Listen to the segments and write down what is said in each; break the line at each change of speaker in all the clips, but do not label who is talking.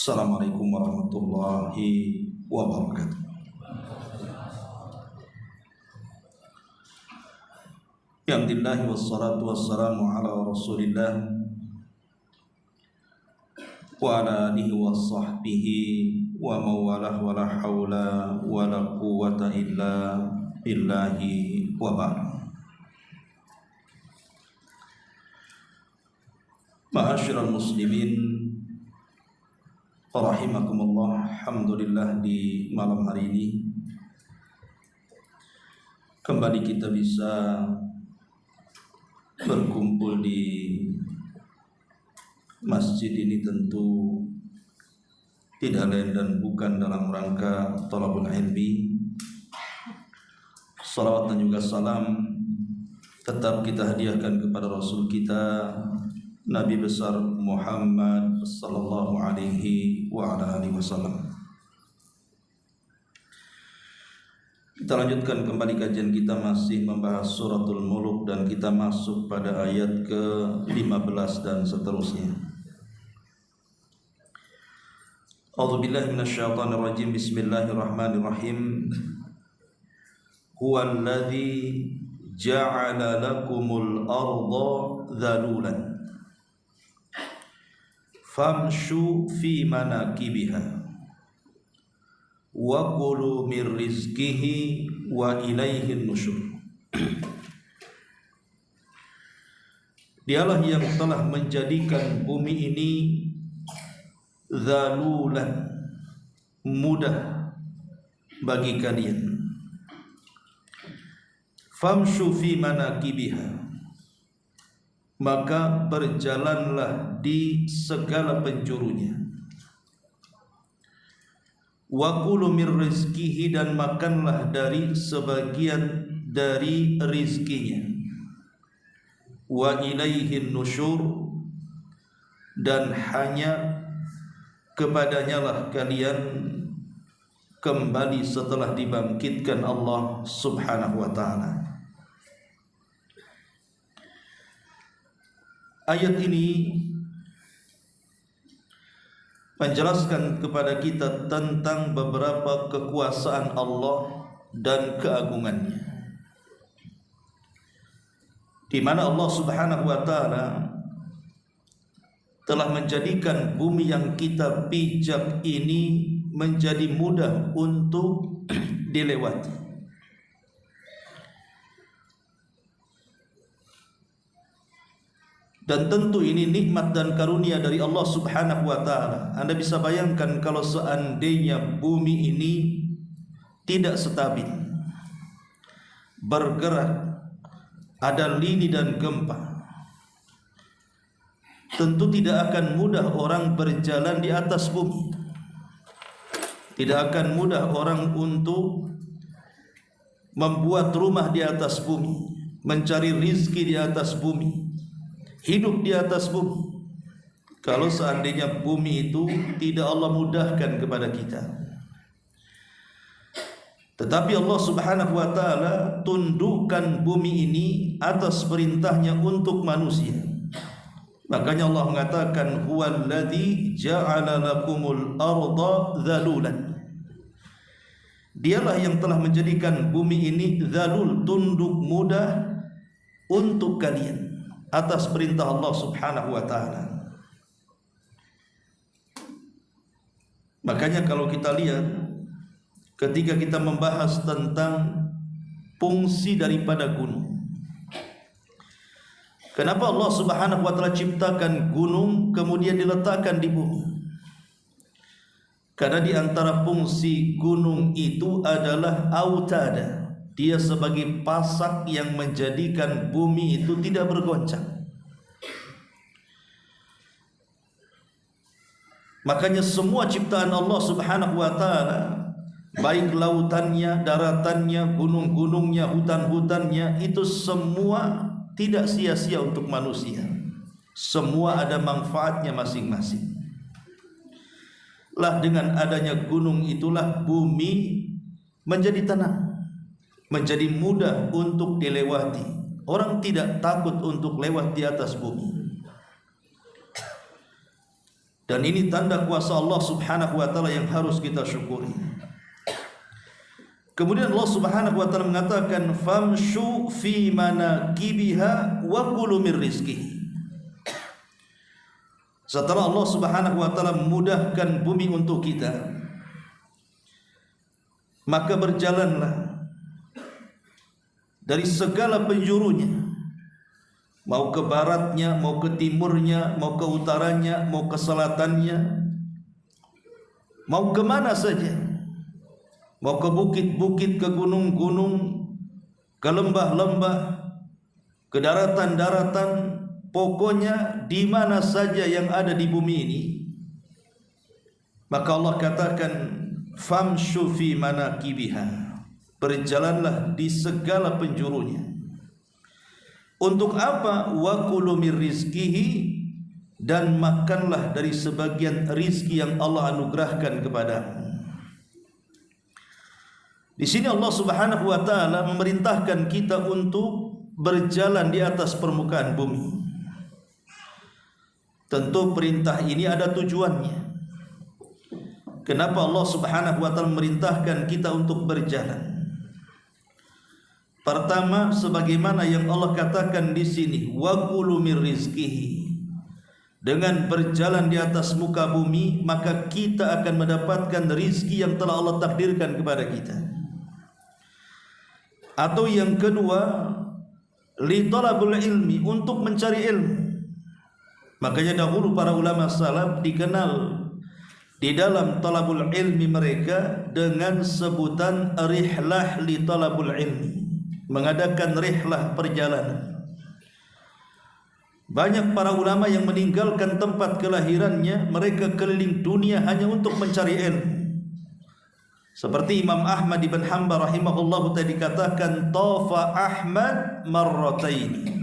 Assalamualaikum warahmatullahi wabarakatuh. Alhamdulillah wassalatu wassalamu ala Rasulillah wa ala alihi wa sahbihi wa mawalah wa la hawla wa la quwwata illa billahi wa ba'd. Ma'asyiral muslimin rahimakumullah, alhamdulillah di malam hari ini kembali kita bisa berkumpul di masjid ini, tentu tidak lain dan bukan dalam rangka thalabul ilmi. Salawat dan juga salam tetap kita hadiahkan kepada Rasul kita Nabi besar Muhammad sallallahu alaihi wa ala alihi wasallam. Kita lanjutkan kembali kajian kita, masih membahas suratul Mulk dan kita masuk pada ayat ke-15 dan seterusnya. A'udzubillahi minasyaitonir rajim. Bismillahirrahmanirrahim. Huwallazi ja'ala lakumul arda dhalulan famshu fi manakibiha wa kulu min rizqihi wa ilaihin nusyur. Dialah yang telah menjadikan bumi ini zalulan, mudah bagi kalian. Famshu fi manakibiha, maka berjalanlah di segala penjurunya. Wa kulu min rizqihi, dan makanlah dari sebagian dari rizkinya. Wa ilaihin nusyur, dan hanya kepadanya lah kalian kembali setelah dibangkitkan Allah subhanahu wa ta'ala. Ayat ini menjelaskan kepada kita tentang beberapa kekuasaan Allah dan keagungannya, di mana Allah subhanahu wa ta'ala telah menjadikan bumi yang kita pijak ini menjadi mudah untuk dilewati. Dan tentu ini nikmat dan karunia dari Allah subhanahu wa ta'ala. Anda bisa bayangkan kalau seandainya bumi ini tidak stabil, bergerak, ada lini dan gempa, tentu tidak akan mudah orang berjalan di atas bumi. Tidak akan mudah orang untuk membuat rumah di atas bumi, mencari rizki di atas bumi, hidup di atas bumi, kalau seandainya bumi itu tidak Allah mudahkan kepada kita. Tetapi Allah subhanahu wa ta'ala tundukkan bumi ini atas perintahnya untuk manusia. Makanya Allah mengatakan huwallazi ja'ala lakumul arda dhalulan. Dialah yang telah menjadikan bumi ini dhalul, tunduk, mudah untuk kalian atas perintah Allah subhanahu wa ta'ala. Makanya kalau kita lihat ketika kita membahas tentang fungsi daripada gunung, kenapa Allah subhanahu wa ta'ala ciptakan gunung kemudian diletakkan di bumi? Karena di antara fungsi gunung itu adalah autada, dia sebagai pasak yang menjadikan bumi itu tidak bergoncang. Makanya semua ciptaan Allah subhanahu wa ta'ala, baik lautannya, daratannya, gunung-gunungnya, hutan-hutannya, itu semua tidak sia-sia untuk manusia. Semua ada manfaatnya masing-masing. Lah dengan adanya gunung itulah bumi menjadi tenang, menjadi mudah untuk dilewati. Orang tidak takut untuk lewat di atas bumi. Dan ini tanda kuasa Allah Subhanahu wa taala yang harus kita syukuri. Kemudian Allah Subhanahu wa taala mengatakan famshu fi manakibiha wa kulu mir rizqihi. Setelah Allah Subhanahu wa taala memudahkan bumi untuk kita, maka berjalanlah dari segala penjurunya, mau ke baratnya, mau ke timurnya, mau ke utaranya, mau ke selatannya, mau ke mana saja, mau ke bukit-bukit, ke gunung-gunung, ke lembah-lembah, ke daratan-daratan, pokoknya di mana saja yang ada di bumi ini. Maka Allah katakan famshu fi manakibiha, berjalanlah di segala penjurunya. Untuk apa? Wa kulu mir rizqihi, dan makanlah dari sebagian rizki yang Allah anugerahkan kepadamu. Di sini Allah Subhanahu wa taala memerintahkan kita untuk berjalan di atas permukaan bumi. Tentu perintah ini ada tujuannya. Kenapa Allah Subhanahu wa taala memerintahkan kita untuk berjalan? Pertama, sebagaimana yang Allah katakan di sini, wa kulu mir rizqihi. Dengan berjalan di atas muka bumi, maka kita akan mendapatkan rizki yang telah Allah takdirkan kepada kita. Atau yang kedua, li talabul ilmi, untuk mencari ilmu. Makanya dahulu para ulama salaf dikenal di dalam talabul ilmi mereka dengan sebutan rihlah li talabul ilmi, mengadakan rihlah perjalanan. Banyak para ulama yang meninggalkan tempat kelahirannya, mereka keliling dunia hanya untuk mencari ilmu. Seperti Imam Ahmad ibn Hanbal rahimahullah tadi dikatakan tafa Ahmad marrataini.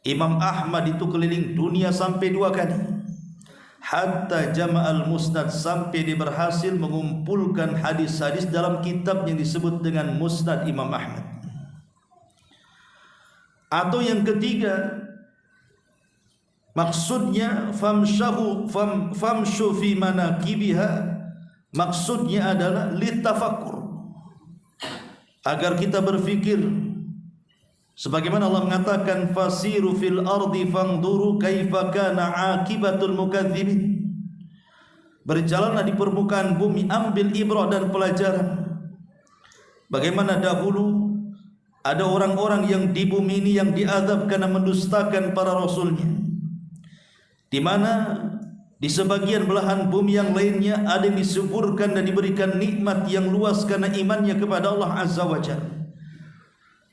Imam Ahmad itu keliling dunia sampai 2 kali. Hatta jama'al musnad, sampai dia berhasil mengumpulkan hadis-hadis dalam kitab yang disebut dengan Musnad Imam Ahmad. Atau yang ketiga, maksudnya famshu fi manakibiha, maksudnya adalah litafakkur, agar kita berfikir. Sebagaimana Allah mengatakan fasiru fil ardi fangduru kaifa kana akibatul mukadzibin. Berjalanlah di permukaan bumi, ambil ibrah dan pelajaran. Bagaimana dahulu ada orang-orang yang di bumi ini yang diazab karena mendustakan para rasulnya, di mana di sebagian belahan bumi yang lainnya ada yang disuburkan dan diberikan nikmat yang luas karena imannya kepada Allah Azza wa Jalla.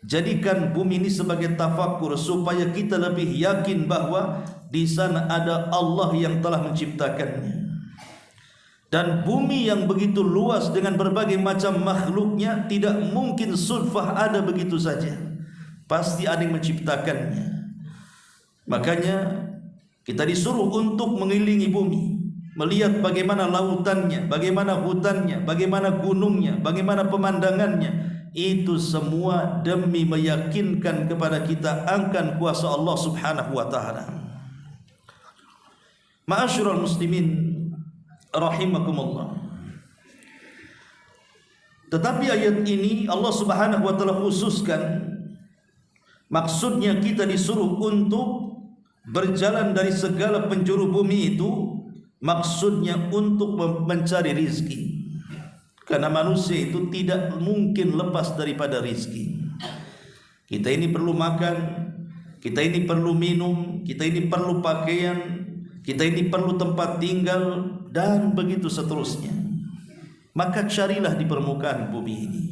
Jadikan bumi ini sebagai tafakkur supaya kita lebih yakin bahwa di sana ada Allah yang telah menciptakannya. Dan bumi yang begitu luas dengan berbagai macam makhluknya, tidak mungkin sudfah ada begitu saja. Pasti ada yang menciptakannya. Makanya kita disuruh untuk mengelilingi bumi, melihat bagaimana lautannya, bagaimana hutannya, bagaimana gunungnya, bagaimana pemandangannya. Itu semua demi meyakinkan kepada kita akan kuasa Allah Subhanahu wa taala. Ma'asyiral muslimin rahimakumullah. Tetapi ayat ini Allah Subhanahu wa taala khususkan, maksudnya kita disuruh untuk berjalan dari segala penjuru bumi itu, maksudnya untuk mencari rizki. Karena manusia itu tidak mungkin lepas daripada rizki. Kita ini perlu makan, kita ini perlu minum, kita ini perlu pakaian, kita ini perlu tempat tinggal, dan begitu seterusnya. Maka carilah di permukaan bumi ini.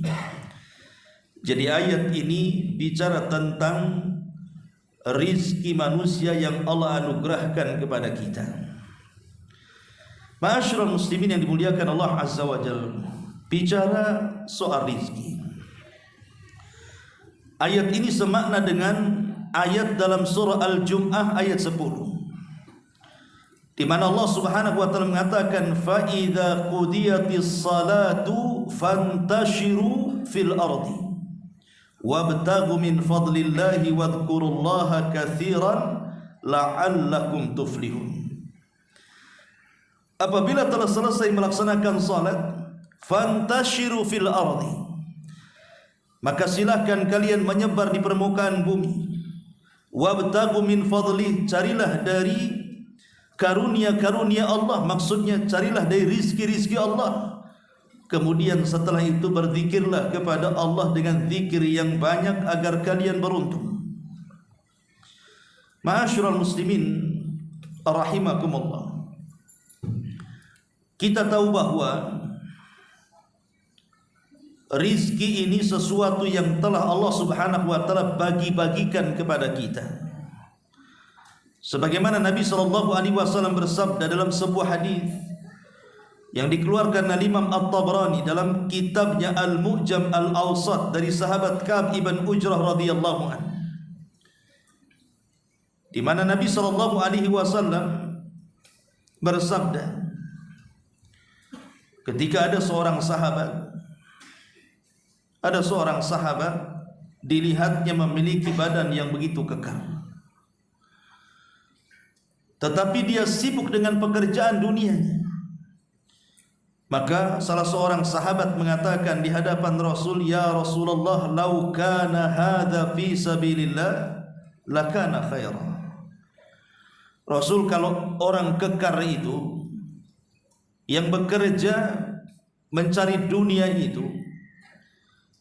Jadi ayat ini bicara tentang rizki manusia yang Allah anugerahkan kepada kita. Ma'asyiral muslimin yang dimuliakan Allah Azza wa Jalla, bicara soal rizki. Ayat ini semakna dengan ayat dalam surah Al-Jum'ah ayat 10, di mana Allah Subhanahu wa taala mengatakan fa idza qudiyatis salatu fantashiru fil ardi wabtaghu min fadlillahi wadhkurullaha katsiran la'allakum tuflihun. apabila telah selesai melaksanakan salat, fantashiru fil ardi, maka silahkan kalian menyebar di permukaan bumi. Wabtagu min fadli, carilah dari karunia-karunia Allah, maksudnya carilah dari rizki-rizki Allah. Kemudian setelah itu berzikirlah kepada Allah dengan zikir yang banyak agar kalian beruntung. Ma'asyiral muslimin rahimakumullah, kita tahu bahwa rizki ini sesuatu yang telah Allah subhanahu wa ta'ala bagi-bagikan kepada kita. Sebagaimana Nabi SAW bersabda dalam sebuah hadis yang dikeluarkan oleh Imam At-Tabrani dalam kitabnya Al-Mu'jam Al-Awsat dari sahabat Ka'ab ibn Ujrah radhiyallahu anhu, di mana Nabi SAW bersabda, ketika ada seorang sahabat dilihatnya memiliki badan yang begitu kekar, tetapi dia sibuk dengan pekerjaan dunianya. Maka salah seorang sahabat mengatakan di hadapan Rasul, "Ya Rasulullah, lau kana hadza fi sabilillah lakana khairan." Rasul, kalau orang kekar itu yang bekerja mencari dunia itu,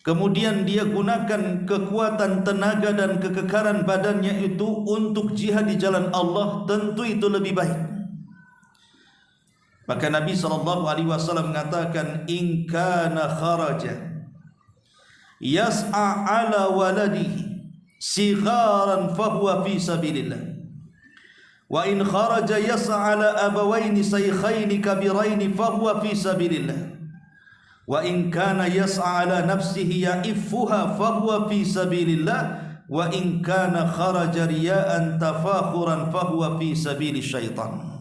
kemudian dia gunakan kekuatan tenaga dan kekekaran badannya itu untuk jihad di jalan Allah, tentu itu lebih baik. Maka Nabi SAW mengatakan, in kana kharaja yas'a ala waladihi sigharan fahuwa fi sabilillah, wa in kharaja yas'a ala abawaini shaykhaini kabiraini fahuwa fi sabilillah, wa in kana yas'a ala nafsihi ya'iffuha fahuwa fi sabilillah, wa in kana kharaja riya'an tafakhuran fahuwa fi sabili syaitan.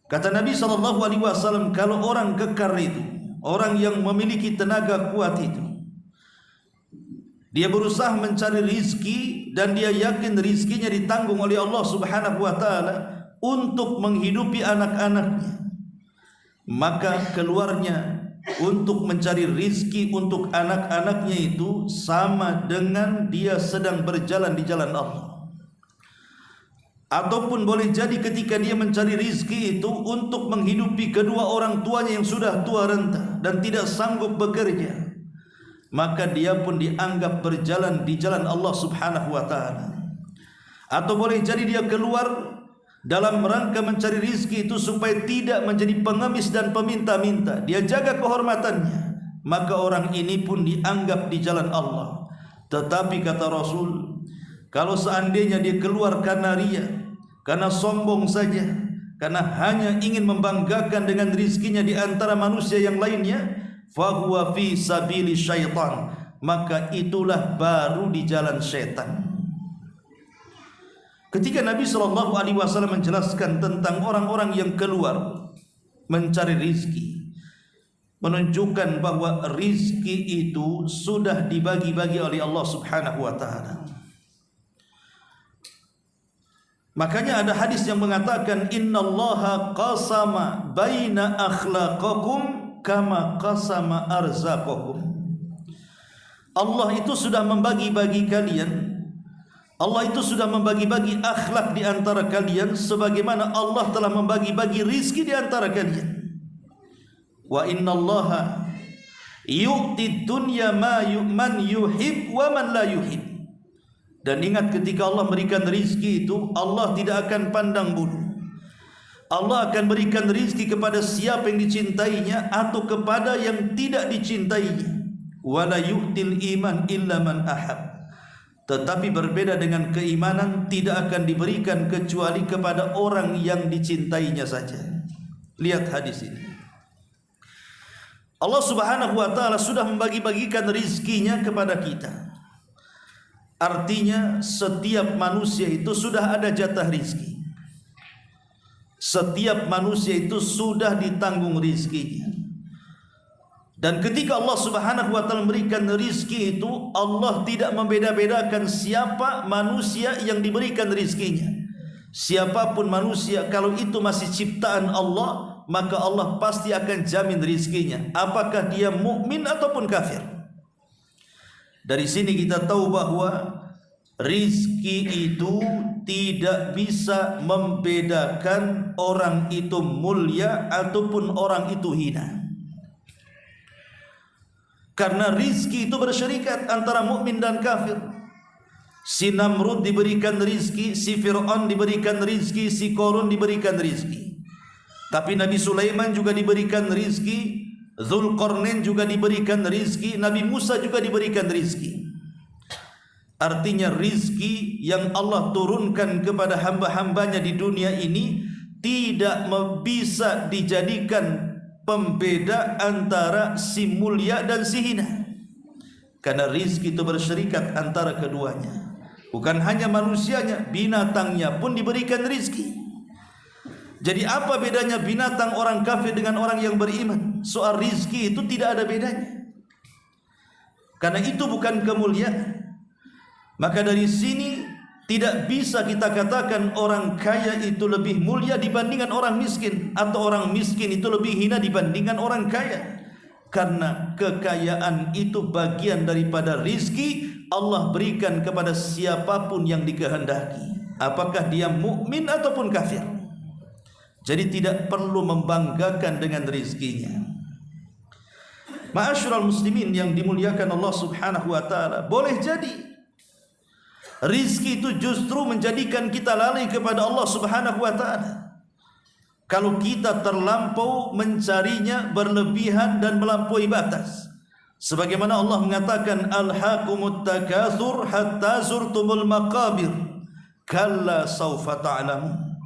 Kata Nabi SAW, kalau orang kekar itu, orang yang memiliki tenaga kuat itu, dia berusaha mencari rizki dan dia yakin rizkinya ditanggung oleh Allah subhanahu wa ta'ala untuk menghidupi anak-anaknya, maka keluarnya untuk mencari rizki untuk anak-anaknya itu sama dengan dia sedang berjalan di jalan Allah. Ataupun boleh jadi ketika dia mencari rizki itu untuk menghidupi kedua orang tuanya yang sudah tua renta dan tidak sanggup bekerja, maka dia pun dianggap berjalan di jalan Allah subhanahu wa ta'ala. Atau boleh jadi dia keluar dalam rangka mencari rizki itu supaya tidak menjadi pengemis dan peminta-minta, dia jaga kehormatannya, maka orang ini pun dianggap di jalan Allah. Tetapi kata Rasul, kalau seandainya dia keluar karena ria, karena sombong saja, karena hanya ingin membanggakan dengan rizkinya di antara manusia yang lainnya, fahuwa fi sabili syaitan, maka itulah baru di jalan syaitan. Ketika Nabi SAW menjelaskan tentang orang-orang yang keluar mencari rizki, menunjukkan bahwa rizki itu sudah dibagi-bagi oleh Allah subhanahu wa ta'ala. Makanya ada hadis yang mengatakan, innallaha qasama baina akhlaqakum kama qasama arzaqakum. Allah itu sudah membagi-bagi kalian, Allah itu sudah membagi-bagi akhlak di antara kalian sebagaimana Allah telah membagi-bagi rizki di antara kalian. Wa innallaha yu'ti dunya man yuhib wa man la yuhib. Dan ingat, ketika Allah berikan rizki itu, Allah tidak akan pandang bulu. Allah akan berikan rizki kepada siapa yang dicintainya atau kepada yang tidak dicintainya. Wala yu'til iman illa man ahab. Tetapi berbeda dengan keimanan, tidak akan diberikan kecuali kepada orang yang dicintainya saja. Lihat hadis ini. Allah subhanahu wa ta'ala sudah membagi-bagikan rizkinya kepada kita. Artinya setiap manusia itu sudah ada jatah rizki. Setiap manusia itu sudah ditanggung rizkinya. Dan ketika Allah subhanahu wa ta'ala memberikan rizki itu, Allah tidak membeda-bedakan siapa manusia yang diberikan rizkinya. siapapun manusia, kalau itu masih ciptaan Allah, maka Allah pasti akan jamin rizkinya, apakah dia mukmin ataupun kafir. Dari sini kita tahu bahwa rizki itu tidak bisa membedakan orang itu mulia ataupun orang itu hina. Karena rizki itu bersyarikat antara mukmin dan kafir. Si Namrud diberikan rizki, si Fir'aun diberikan rizki, si Qarun diberikan rizki. Tapi Nabi Sulaiman juga diberikan rizki, Dzulqarnain juga diberikan rizki, Nabi Musa juga diberikan rizki. Artinya rizki yang Allah turunkan kepada hamba-hambanya di dunia ini tidak bisa dijadikan pembeda antara si mulia dan si hina. Karena rizki itu bersyarikat antara keduanya. Bukan hanya manusianya, binatangnya pun diberikan rizki. Jadi apa bedanya binatang orang kafir dengan orang yang beriman? Soal rizki itu tidak ada bedanya. Karena itu bukan kemuliaan. Maka dari sini tidak bisa kita katakan orang kaya itu lebih mulia dibandingkan orang miskin, atau orang miskin itu lebih hina dibandingkan orang kaya. Karena kekayaan itu bagian daripada rizki Allah berikan kepada siapapun yang dikehendaki, apakah dia mukmin ataupun kafir. Jadi tidak perlu membanggakan dengan rizkinya. Ma'asyiral muslimin yang dimuliakan Allah Subhanahu wa taala, boleh jadi rizki itu justru menjadikan kita lalai kepada Allah Subhanahu wa taala. Kalau kita terlampau mencarinya berlebihan dan melampaui batas. Sebagaimana Allah mengatakan, alhaqumut takatsur hatta zurtumul maqabir kalla sawfa ta'lamun.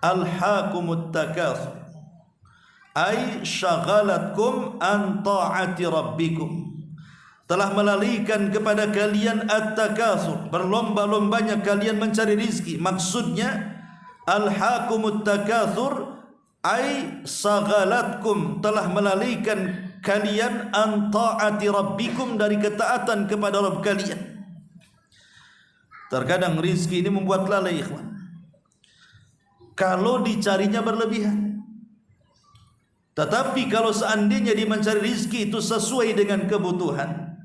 Alhaqumut takatsur ay syaghalatkum an ta'ati rabbikum. Telah melalaikan kepada kalian at-takatsur, berlomba-lombanya kalian mencari rizki. Maksudnya alhaqumut takatsur ay saghalatkum, telah melalaikan kalian an ta'ati rabbikum, dari ketaatan kepada Rabb kalian. Terkadang rizki ini membuat lalai, ikhwan, kalau dicarinya berlebihan. Tetapi kalau seandainya dia mencari rizki itu sesuai dengan kebutuhan,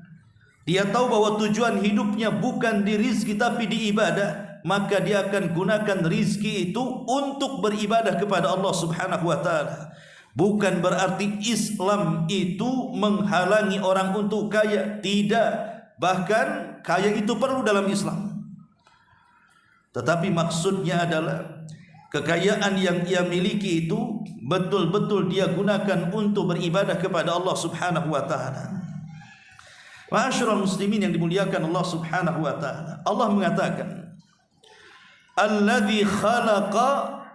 dia tahu bahwa tujuan hidupnya bukan di rizki tapi di ibadah, maka dia akan gunakan rizki itu untuk beribadah kepada Allah Subhanahu wa taala. Bukan berarti Islam itu menghalangi orang untuk kaya, tidak. Bahkan kaya itu perlu dalam Islam. Tetapi maksudnya adalah kekayaan yang ia miliki itu betul-betul dia gunakan untuk beribadah kepada Allah Subhanahu wa taala. Ma'asyiral muslimin yang dimuliakan Allah Subhanahu wa taala, Allah mengatakan, alladzi khalaqa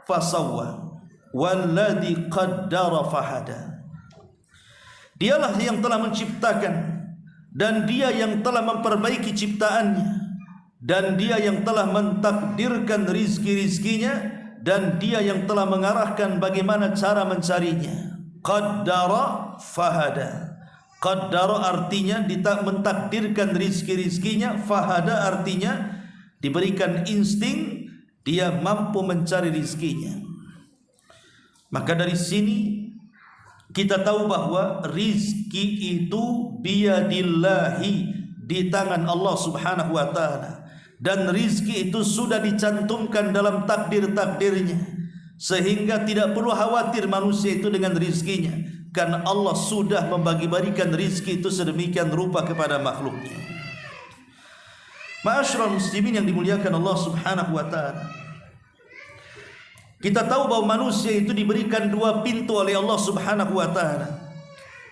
fasawwa walladzi qaddara fahada. Dialah yang telah menciptakan, dan dia yang telah memperbaiki ciptaannya, dan dia yang telah mentakdirkan rizki-rizkinya, dan dia yang telah mengarahkan bagaimana cara mencarinya. Qaddara fahada. Qaddara artinya mentakdirkan rizki-rizkinya, fahada artinya diberikan insting, dia mampu mencari rizkinya. Maka dari sini kita tahu bahwa rizki itu biyadillahi, di tangan Allah Subhanahu wa taala, dan rizki itu sudah dicantumkan dalam takdir-takdirnya, sehingga tidak perlu khawatir manusia itu dengan rizkinya, karena Allah sudah membagi-bagikan rizki itu sedemikian rupa kepada makhluknya. Ma'asyiral muslimin yang dimuliakan Allah Subhanahu wa taala, kita tahu bahwa manusia itu diberikan dua pintu oleh Allah Subhanahu wa taala.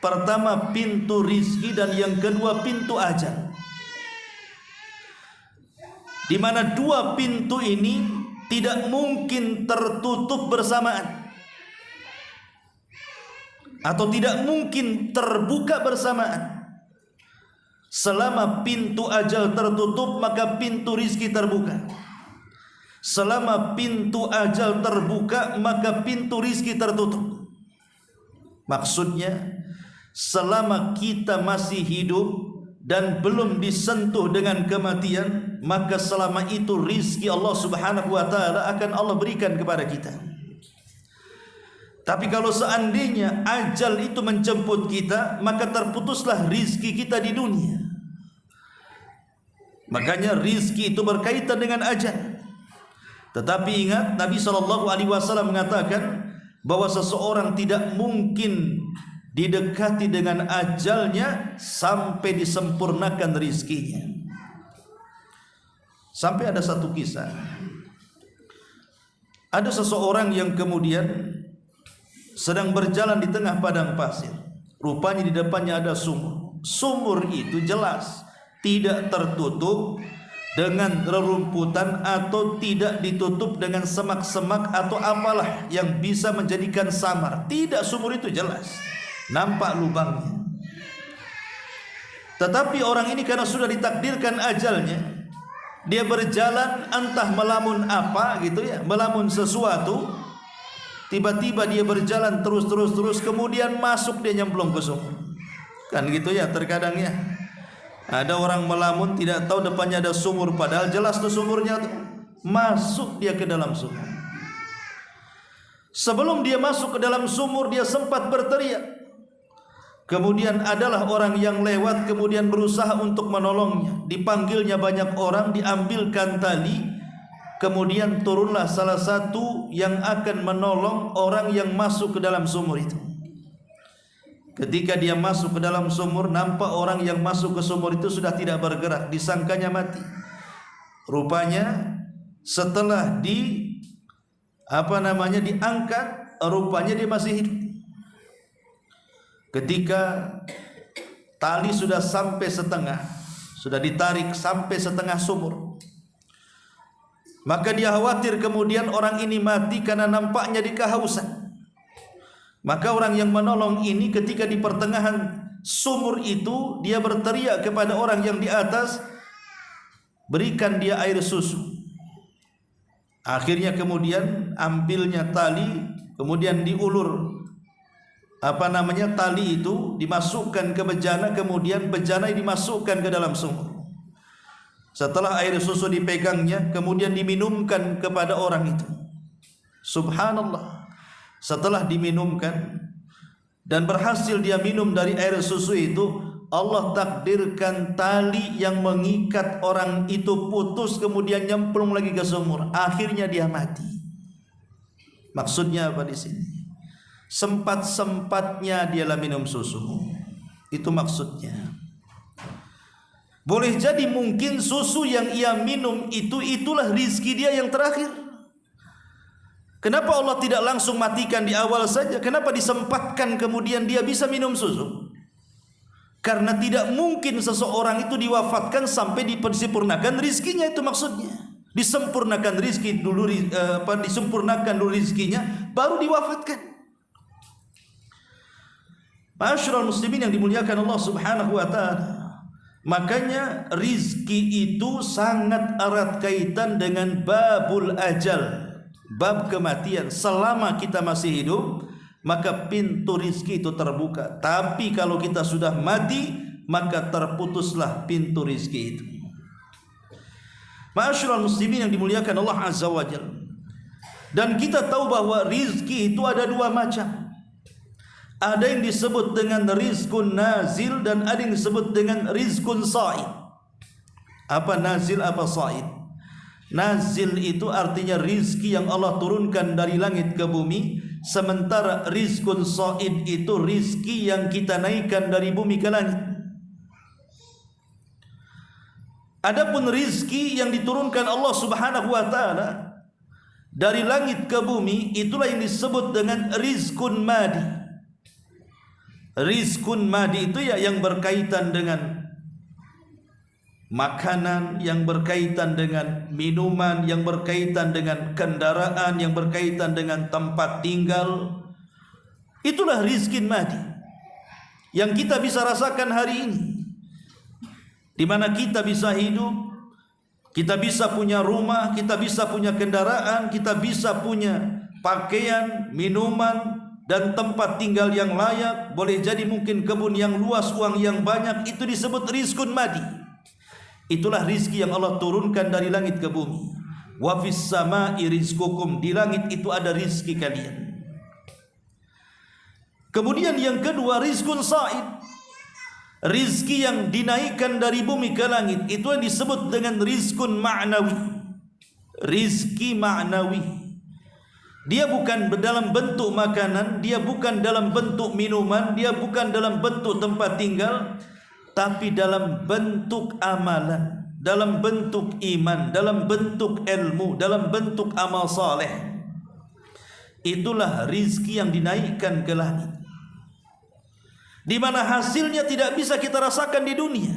Pertama pintu rizki, dan yang kedua pintu ajal. Di mana dua pintu ini tidak mungkin tertutup bersamaan, atau tidak mungkin terbuka bersamaan. Selama pintu ajal tertutup, maka pintu rizki terbuka. Selama pintu ajal terbuka, maka pintu rizki tertutup. Maksudnya, selama kita masih hidup dan belum disentuh dengan kematian, maka selama itu rizki Allah subhanahu wa ta'ala akan Allah berikan kepada kita. Tapi kalau seandainya ajal itu menjemput kita, maka terputuslah rizki kita di dunia. Makanya rizki itu berkaitan dengan ajal. Tetapi ingat, Nabi SAW mengatakan bahwa seseorang tidak mungkin didekati dengan ajalnya sampai disempurnakan rizkinya. Sampai ada satu kisah, ada seseorang yang kemudian sedang berjalan di tengah padang pasir. Rupanya di depannya ada sumur. Sumur itu jelas tidak tertutup dengan rerumputan atau tidak ditutup dengan semak-semak atau apalah yang bisa menjadikan samar. Tidak, sumur itu jelas nampak lubangnya. Tetapi orang ini karena sudah ditakdirkan ajalnya, dia berjalan entah melamun apa gitu ya, melamun sesuatu. Tiba-tiba dia berjalan terus, kemudian masuk, dia nyemplung ke sumur. Kan gitu ya terkadang ya. Ada orang melamun tidak tahu depannya ada sumur, padahal jelas tuh sumurnya tuh. Masuk dia ke dalam sumur. Sebelum dia masuk ke dalam sumur, dia sempat berteriak. Kemudian adalah orang yang lewat kemudian berusaha untuk menolongnya. Dipanggilnya banyak orang, diambilkan tali. Kemudian turunlah salah satu yang akan menolong orang yang masuk ke dalam sumur itu. Ketika dia masuk ke dalam sumur, nampak orang yang masuk ke sumur itu sudah tidak bergerak, disangkanya mati. Rupanya setelah diangkat, rupanya dia masih hidup. Ketika tali sudah sampai setengah, sudah ditarik sampai setengah sumur, maka dia khawatir kemudian orang ini mati karena nampaknya dikehausan. Maka orang yang menolong ini ketika di pertengahan sumur itu, dia berteriak kepada orang yang di atas, berikan dia air susu. Akhirnya kemudian ambilnya tali, kemudian diulur tali itu dimasukkan ke bejana, kemudian bejana dimasukkan ke dalam sumur. Setelah air susu dipegangnya, kemudian diminumkan kepada orang itu. Subhanallah. Setelah diminumkan dan berhasil dia minum dari air susu itu, Allah takdirkan tali yang mengikat orang itu putus, kemudian nyemplung lagi ke sumur. Akhirnya dia mati. Maksudnya apa di sini? Sempat-sempatnya dialah minum susu. Itu maksudnya. Boleh jadi mungkin susu yang ia minum itulah rizki dia yang terakhir. Kenapa Allah tidak langsung matikan di awal saja? Kenapa disempatkan kemudian dia bisa minum susu? Karena tidak mungkin seseorang itu diwafatkan sampai disempurnakan rizkinya, itu maksudnya. Disempurnakan rizki dulu, disempurnakan dulu rizkinya, baru diwafatkan. Ma'asyiral muslimin yang dimuliakan Allah subhanahu wa ta'ala. Makanya rizki itu sangat erat kaitan dengan babul ajal, bab kematian. Selama kita masih hidup, maka pintu rizki itu terbuka. Tapi kalau kita sudah mati, maka terputuslah pintu rizki itu. Ma'asyiral muslimin yang dimuliakan Allah azza wa jalla. Dan kita tahu bahwa rizki itu ada dua macam. Ada yang disebut dengan rizkun nazil dan ada yang disebut dengan rizkun sa'id. Apa nazil, apa sa'id? Nazil itu artinya rizki yang Allah turunkan dari langit ke bumi. Sementara rizkun sa'id itu rizki yang kita naikkan dari bumi ke langit. Adapun rizki yang diturunkan Allah subhanahu wa ta'ala dari langit ke bumi, itulah yang disebut dengan rizkun madi. Rizkun madi itu ya yang berkaitan dengan makanan, yang berkaitan dengan minuman, yang berkaitan dengan kendaraan, yang berkaitan dengan tempat tinggal. Itulah rizkin madi yang kita bisa rasakan hari ini, di mana kita bisa hidup, kita bisa punya rumah, kita bisa punya kendaraan, kita bisa punya pakaian, minuman, dan tempat tinggal yang layak. Boleh jadi mungkin kebun yang luas, uang yang banyak. Itu disebut rizkun madi. Itulah rizki yang Allah turunkan dari langit ke bumi. Wa fis samai rizqukum, di langit itu ada rizki kalian. Kemudian yang kedua, rizqun sa'id, rizki yang dinaikkan dari bumi ke langit, itu yang disebut dengan rizqun ma'nawi, rizki ma'nawi. Dia bukan dalam bentuk makanan, dia bukan dalam bentuk minuman, dia bukan dalam bentuk tempat tinggal, tapi dalam bentuk amalan, dalam bentuk iman, dalam bentuk ilmu, dalam bentuk amal saleh. Itulah rizki yang dinaikkan ke langit, di mana hasilnya tidak bisa kita rasakan di dunia,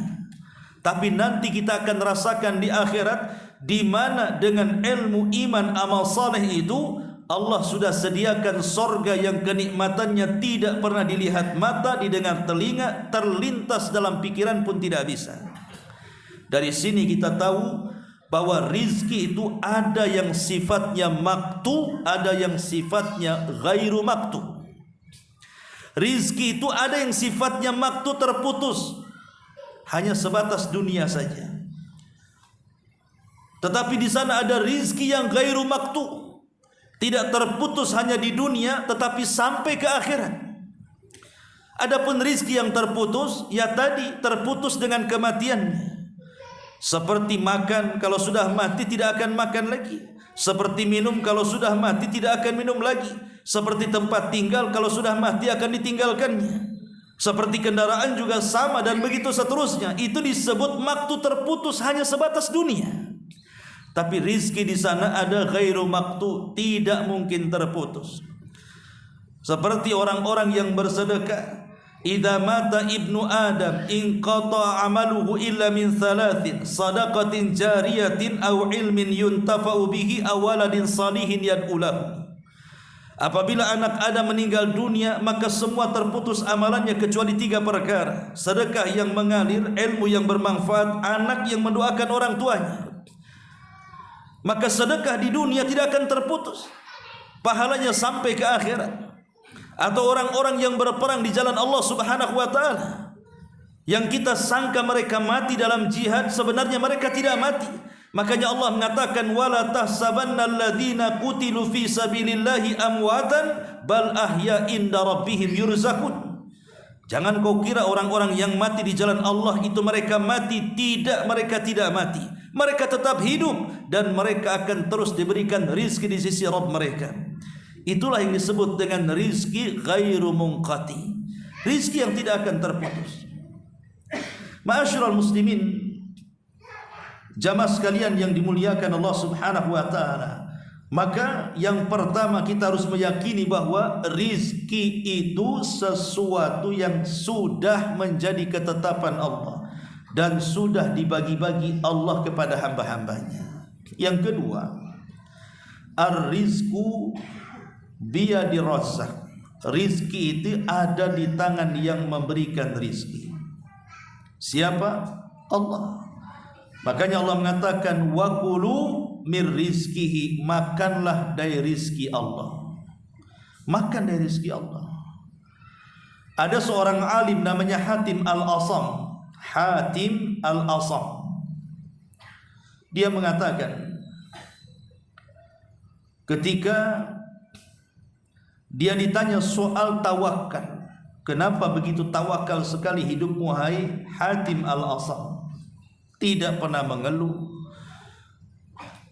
tapi nanti kita akan rasakan di akhirat, di mana dengan ilmu, iman, amal saleh itu Allah sudah sediakan sorga yang kenikmatannya tidak pernah dilihat mata, didengar telinga, terlintas dalam pikiran pun tidak bisa. Dari sini kita tahu bahwa rizki itu ada yang sifatnya maktu, ada yang sifatnya ghairu maktu. Rizki itu ada yang sifatnya maktu, terputus, hanya sebatas dunia saja. Tetapi di sana ada rizki yang ghairu maktu, tidak terputus hanya di dunia, tetapi sampai ke akhirat. Adapun rizki yang terputus, ya tadi terputus dengan kematiannya. Seperti makan, kalau sudah mati tidak akan makan lagi. Seperti minum, kalau sudah mati tidak akan minum lagi. Seperti tempat tinggal, kalau sudah mati akan ditinggalkannya. Seperti kendaraan juga sama, dan begitu seterusnya. Itu disebut maktu terputus, hanya sebatas dunia. Tapi rizki di sana ada ghairu maktu, tidak mungkin terputus. Seperti orang-orang yang bersedekah, idza mata ibnu adam inqata amaluhu illa min thalathin, sadaqatin jariyatin aw ilmin yuntafa'u bihi aw waladin salihin yad'u lahu. Apabila anak Adam meninggal dunia, maka semua terputus amalannya kecuali 3 perkara: sedekah yang mengalir, ilmu yang bermanfaat, anak yang mendoakan orang tuanya. Maka sedekah di dunia tidak akan terputus, pahalanya sampai ke akhirat. Atau orang-orang yang berperang di jalan Allah Subhanahu wa taala, yang kita sangka mereka mati dalam jihad, sebenarnya mereka tidak mati. Makanya Allah mengatakan, wala tahsabanna alladziina qutilu fi sabilillahi amwatan bal ahya inda rabbihim yurzaqun. Jangan kau kira orang-orang yang mati di jalan Allah itu mereka mati. Tidak, mereka tidak mati. Mereka tetap hidup dan mereka akan terus diberikan rizki di sisi Rabb mereka. Itulah yang disebut dengan rizki ghairu munqati, rizki yang tidak akan terputus. Ma'asyiral muslimin, jamaah sekalian yang dimuliakan Allah Subhanahu wa taala, maka yang pertama kita harus meyakini bahwa rizki itu sesuatu yang sudah menjadi ketetapan Allah dan sudah dibagi-bagi Allah kepada hamba-hambanya. Yang kedua, ar-rizqu biyadi razzaq, rizki itu ada di tangan yang memberikan rizki. Siapa? Allah. Makanya Allah mengatakan, wa kulu mir rizkihi, makanlah dari rizki Allah. Makan dari rizki Allah. Ada seorang alim namanya Hatim al-Asam. Hatim al-Asam, dia mengatakan, ketika dia ditanya soal tawakal, kenapa begitu tawakal sekali hidupmu hai Hatim al-Asam? Tidak pernah mengeluh,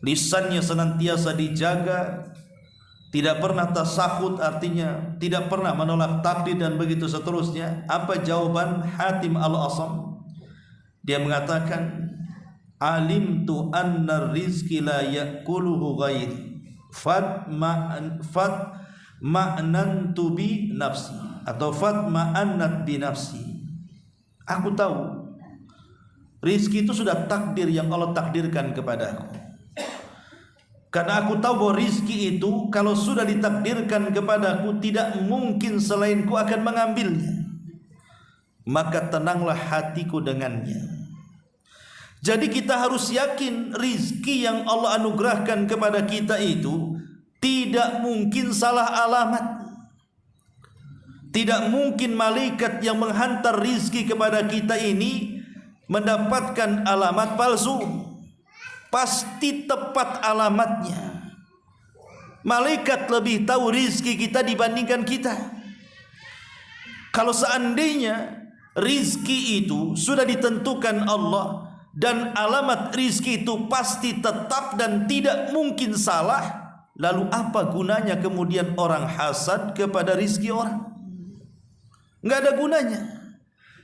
lisannya senantiasa dijaga, tidak pernah tasahud, artinya tidak pernah menolak takdir dan begitu seterusnya. Apa jawaban Hatim al-Asam? Dia mengatakan, alimtu anna rizki la yakuluhu ghairi ma'nantu bi nafsi, atau ma'annat bi nafsi. Aku tahu rizki itu sudah takdir yang Allah takdirkan kepadaku, karena aku tahu bahwa rizki itu kalau sudah ditakdirkan kepadaku, tidak mungkin selainku akan mengambilnya. Maka tenanglah hatiku dengannya. Jadi kita harus yakin rizki yang Allah anugerahkan kepada kita itu tidak mungkin salah alamat. Tidak mungkin malaikat yang menghantar rizki kepada kita ini mendapatkan alamat palsu, pasti tepat alamatnya. Malaikat lebih tahu rizki kita dibandingkan kita. Kalau seandainya rizki itu sudah ditentukan Allah dan alamat rizki itu pasti tetap dan tidak mungkin salah, lalu apa gunanya kemudian orang hasad kepada rizki orang? Nggak ada gunanya,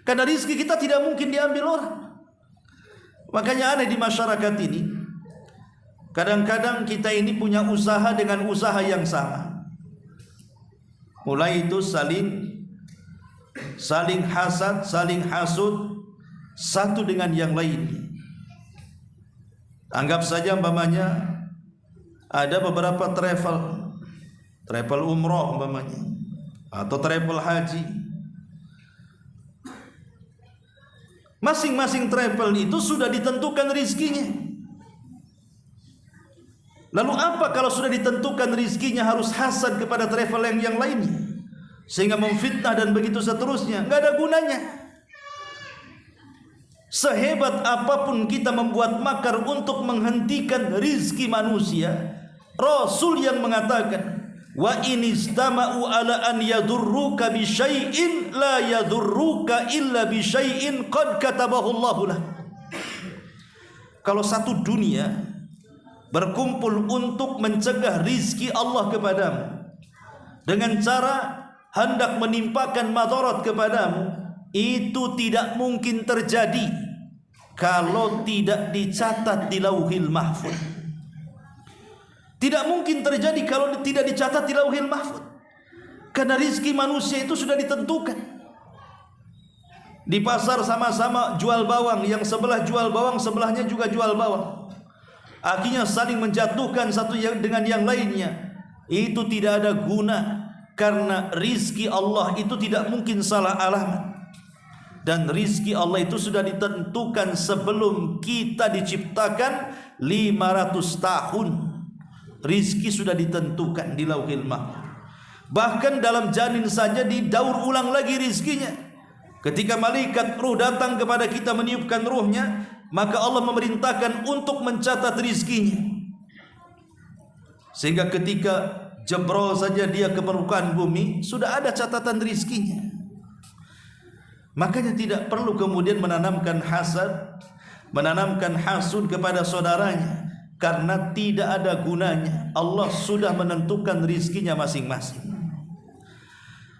karena rizki kita tidak mungkin diambil orang. Makanya aneh di masyarakat ini, kadang-kadang kita ini punya usaha dengan usaha yang sama. Mulai itu saling hasad, saling hasud satu dengan yang lainnya. Anggap saja umpamanya ada beberapa travel umroh umpamanya, atau travel haji. Masing-masing travel itu sudah ditentukan rizkinya. Lalu apa kalau sudah ditentukan rizkinya harus hasad kepada travel yang lainnya, sehingga memfitnah dan begitu seterusnya? Nggak ada gunanya. Sehebat apapun kita membuat makar untuk menghentikan rizki manusia, Rasul yang mengatakan, wa in istama'u ala an yadurruka bi syai'in la yadurruka illa bi syai'in qad katabahu Allahu lah. Kalau satu dunia berkumpul untuk mencegah rizki Allah kepadamu dengan cara hendak menimpakan madarat kepadamu, itu tidak mungkin terjadi kalau tidak dicatat di Lauhil Mahfuz. Tidak mungkin terjadi kalau tidak dicatat di Lauhil Mahfuz, karena rizki manusia itu sudah ditentukan. Di pasar sama-sama jual bawang, yang sebelah jual bawang, sebelahnya juga jual bawang. Akhirnya saling menjatuhkan satu dengan yang lainnya. Itu tidak ada guna, karena rizki Allah itu tidak mungkin salah alamat. Dan rizki Allah itu sudah ditentukan sebelum kita diciptakan 500 tahun. Rizki sudah ditentukan di Lauhil Mahfuz. Bahkan dalam janin saja didaur ulang lagi rizkinya. Ketika malaikat ruh datang kepada kita meniupkan ruhnya, maka Allah memerintahkan untuk mencatat rizkinya. Sehingga ketika jebrol saja dia ke permukaan bumi, sudah ada catatan rizkinya. Makanya tidak perlu kemudian menanamkan hasad, menanamkan hasud kepada saudaranya, karena tidak ada gunanya. Allah sudah menentukan rizkinya masing-masing.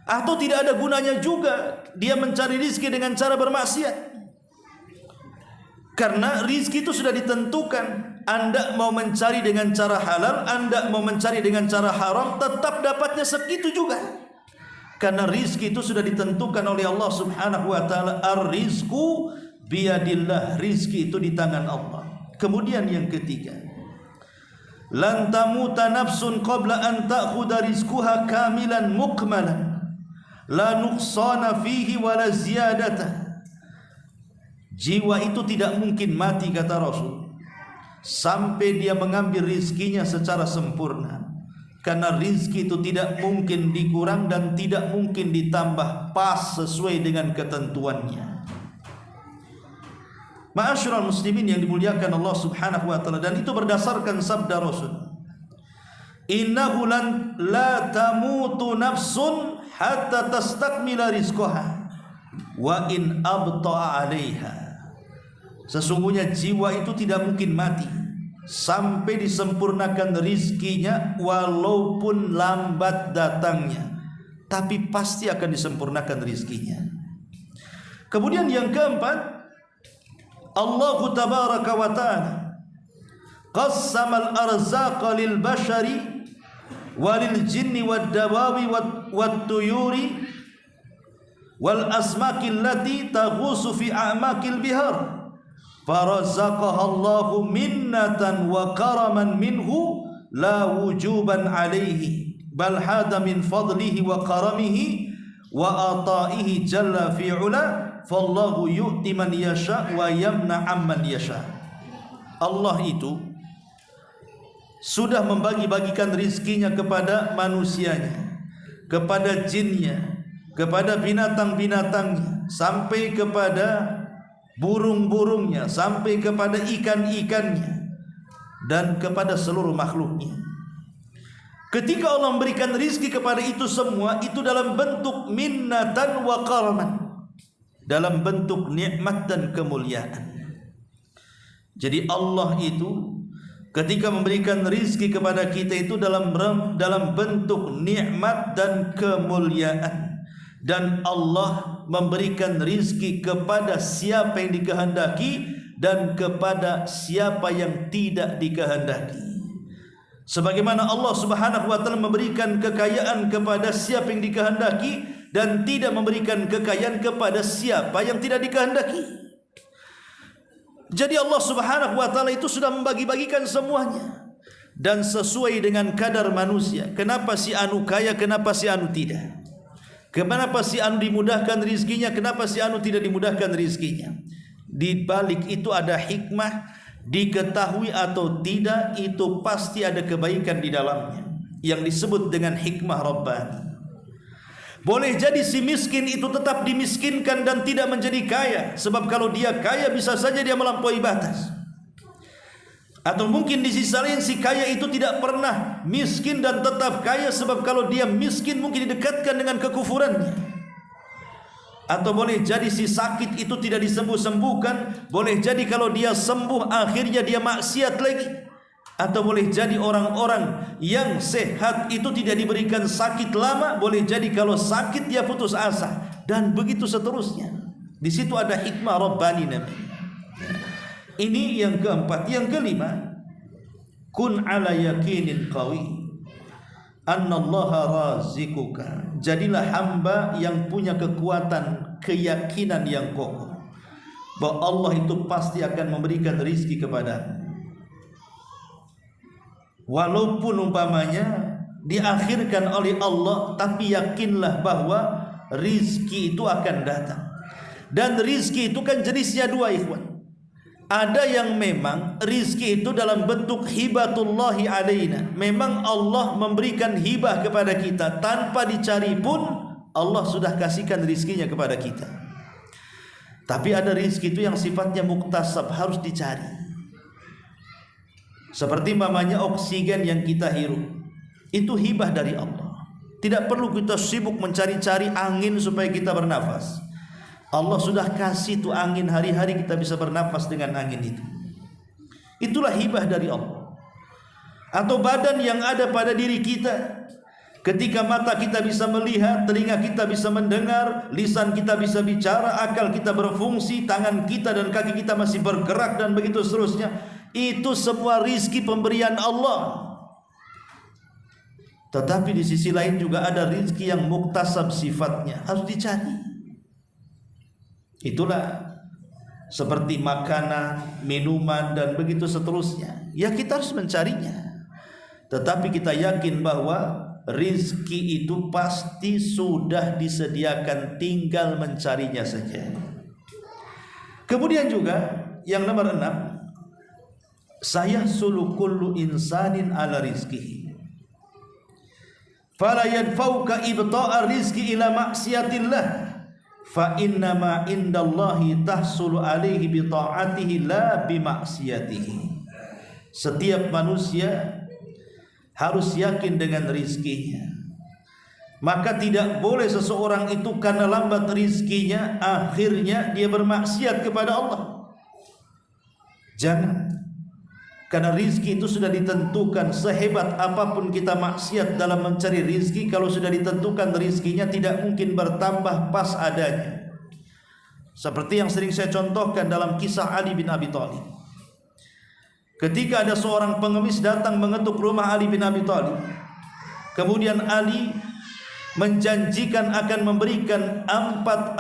Atau tidak ada gunanya juga dia mencari rizki dengan cara bermaksiat, karena rizki itu sudah ditentukan. Anda mau mencari dengan cara halal, Anda mau mencari dengan cara haram, tetap dapatnya segitu juga, karena rizki itu sudah ditentukan oleh Allah subhanahu wa ta'ala. Ar-rizku biyadillah, rizki itu di tangan Allah. Kemudian yang ketiga, lan tamuta nafsun qabla an ta'khudha rizquha kamilan mukmalan la nuqsana fihi wa la ziyadata. Jiwa itu tidak mungkin mati, kata Rasul, sampai dia mengambil rizkinya secara sempurna, karena rizki itu tidak mungkin dikurang dan tidak mungkin ditambah, pas sesuai dengan ketentuannya. Ma'asyiral muslimin yang dimuliakan Allah subhanahu wa ta'ala, dan itu berdasarkan sabda Rasul, innahu la tamutu nafsun hatta tastakmila rizqaha wa in abta'a 'alaiha. Sesungguhnya jiwa itu tidak mungkin mati sampai disempurnakan rizkinya, walaupun lambat datangnya, tapi pasti akan disempurnakan rizkinya. Kemudian yang keempat, Allah tabaraka wa ta'ala qassamal arzaqa lil bashari walil jinni wad dawabi wat tuyuri wal asmaki allati taghusu fi a'maqil bihar farazaqaha Allahu minnatan wa karaman minhu la wujuban alaihi bal hada min fadlihi wa karamihi wa ataihi jalla fi'ula fallahu yu'ti man yasha wa yamna amman yasha. Allah itu sudah membagi-bagikan rizkinya kepada manusianya, kepada jinnya, kepada binatang-binatangnya, sampai kepada burung-burungnya, sampai kepada ikan-ikannya, dan kepada seluruh makhluknya. Ketika Allah memberikan rizki kepada itu semua, itu dalam bentuk minnatan wa karaman, dalam bentuk nikmat dan kemuliaan. Jadi Allah itu ketika memberikan rizki kepada kita itu dalam bentuk nikmat dan kemuliaan. Dan Allah memberikan rizki kepada siapa yang dikehendaki dan kepada siapa yang tidak dikehendaki. Sebagaimana Allah Subhanahu wa taala memberikan kekayaan kepada siapa yang dikehendaki dan tidak memberikan kekayaan kepada siapa yang tidak dikehendaki. Jadi Allah Subhanahu wa taala itu sudah membagi-bagikan semuanya dan sesuai dengan kadar manusia. Kenapa si anu kaya, kenapa si anu tidak? Kenapa si anu dimudahkan rizkinya, kenapa si anu tidak dimudahkan rizkinya? Di balik itu ada hikmah, diketahui atau tidak itu pasti ada kebaikan di dalamnya yang disebut dengan hikmah Rabbani. Boleh jadi si miskin itu tetap dimiskinkan dan tidak menjadi kaya, sebab kalau dia kaya bisa saja dia melampaui batas. Atau mungkin di sisi lain si kaya itu tidak pernah miskin dan tetap kaya, sebab kalau dia miskin mungkin didekatkan dengan kekufurannya. Atau boleh jadi si sakit itu tidak disembuh-sembuhkan, boleh jadi kalau dia sembuh akhirnya dia maksiat lagi. Atau boleh jadi orang-orang yang sehat itu tidak diberikan sakit lama, boleh jadi kalau sakit dia putus asa, dan begitu seterusnya. Di situ ada hikmah Rabbani namanya. Ini yang keempat. Yang kelima, kun ala yakinin qawi annallaha razikuka. Jadilah hamba yang punya kekuatan keyakinan yang kokoh bahwa Allah itu pasti akan memberikan rizki kepada. Walaupun umpamanya diakhirkan oleh Allah, tapi yakinlah bahwa rizki itu akan datang. Dan rizki itu kan jenisnya dua, ikhwan. Ada yang memang rizki itu dalam bentuk hibatullahi alaina. Memang Allah memberikan hibah kepada kita, tanpa dicari pun Allah sudah kasihkan rizkinya kepada kita. Tapi ada rizki itu yang sifatnya muktasab, harus dicari. Seperti mamanya oksigen yang kita hirup, itu hibah dari Allah. Tidak perlu kita sibuk mencari-cari angin supaya kita bernafas. Allah sudah kasih itu angin, hari-hari kita bisa bernafas dengan angin itu. Itulah hibah dari Allah. Atau badan yang ada pada diri kita, ketika mata kita bisa melihat, telinga kita bisa mendengar, lisan kita bisa bicara, akal kita berfungsi, tangan kita dan kaki kita masih bergerak, dan begitu seterusnya. Itu semua rizki pemberian Allah. Tetapi di sisi lain juga ada rizki yang muktasab sifatnya, harus dicari. Itulah seperti makanan, minuman, dan begitu seterusnya. Ya kita harus mencarinya. Tetapi kita yakin bahwa rizki itu pasti sudah disediakan, tinggal mencarinya saja. Kemudian juga yang nomor 6, saya sulu kullu insanin ala rizkihi fala yadfauka ibta'a rizki ila maksiatillah fa innama indallahi tahsulu alaihi bi ta'atihi la bi maksiatihi. Setiap manusia harus yakin dengan rizkinya, maka tidak boleh seseorang itu karena lambat rizkinya akhirnya dia bermaksiat kepada Allah. Jangan. Karena rizki itu sudah ditentukan. Sehebat apapun kita maksiat dalam mencari rizki, kalau sudah ditentukan rizkinya tidak mungkin bertambah pas adanya. Seperti yang sering saya contohkan dalam kisah Ali bin Abi Thalib. Ketika ada seorang pengemis datang mengetuk rumah Ali bin Abi Thalib, kemudian Ali menjanjikan akan memberikan 400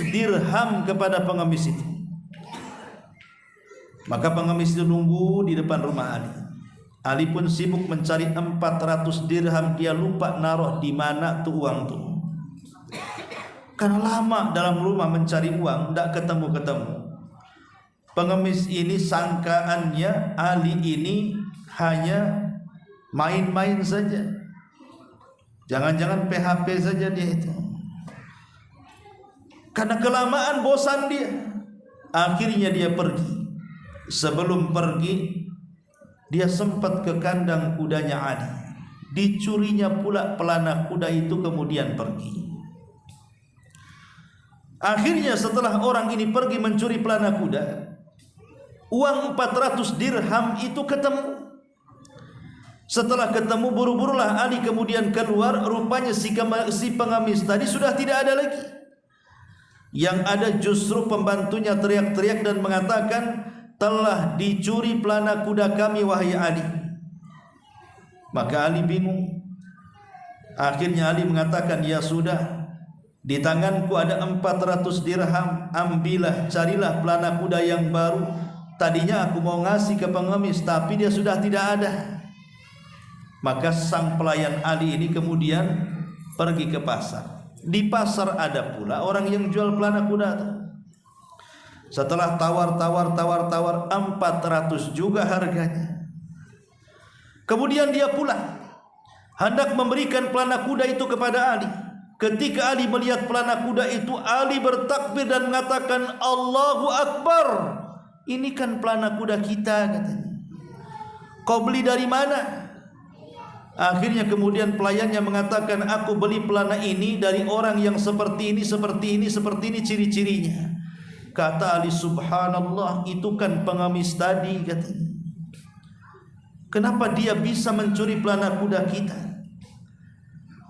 dirham kepada pengemis itu. Maka pengemis itu nunggu di depan rumah Ali. Ali pun sibuk mencari 400 dirham, dia lupa naruh di mana tuh uang tuh. Karena lama dalam rumah mencari uang, tidak ketemu-ketemu. Pengemis ini sangkaannya Ali ini hanya main-main saja. Jangan-jangan PHP saja dia itu. Karena kelamaan bosan dia. Akhirnya dia pergi. Sebelum pergi, dia sempat ke kandang kudanya Ali. Dicurinya pula pelana kuda itu, kemudian pergi. Akhirnya setelah orang ini pergi mencuri pelana kuda, uang 400 dirham itu ketemu. Setelah ketemu, buru-burulah Ali kemudian keluar. Rupanya si pengemis tadi sudah tidak ada lagi. Yang ada justru pembantunya teriak-teriak dan mengatakan, telah dicuri pelana kuda kami wahai Ali. Maka Ali bingung. Akhirnya Ali mengatakan, ya sudah, di tanganku ada 400 dirham, ambillah, carilah pelana kuda yang baru. Tadinya aku mau ngasih ke pengemis, tapi dia sudah tidak ada. Maka sang pelayan Ali ini kemudian pergi ke pasar. Di pasar ada pula orang yang jual pelana kuda. Setelah tawar 400 juga harganya. Kemudian dia pulang, hendak memberikan pelana kuda itu kepada Ali. Ketika Ali melihat pelana kuda itu, Ali bertakbir dan mengatakan, Allahu Akbar. Ini kan pelana kuda kita, katanya. Kau beli dari mana? Akhirnya kemudian pelayannya mengatakan, aku beli pelana ini dari orang yang seperti ini, seperti ini, seperti ini ciri-cirinya. Kata Ali, subhanallah, itu kan pengemis tadi, katanya. Kenapa dia bisa mencuri pelana kuda kita?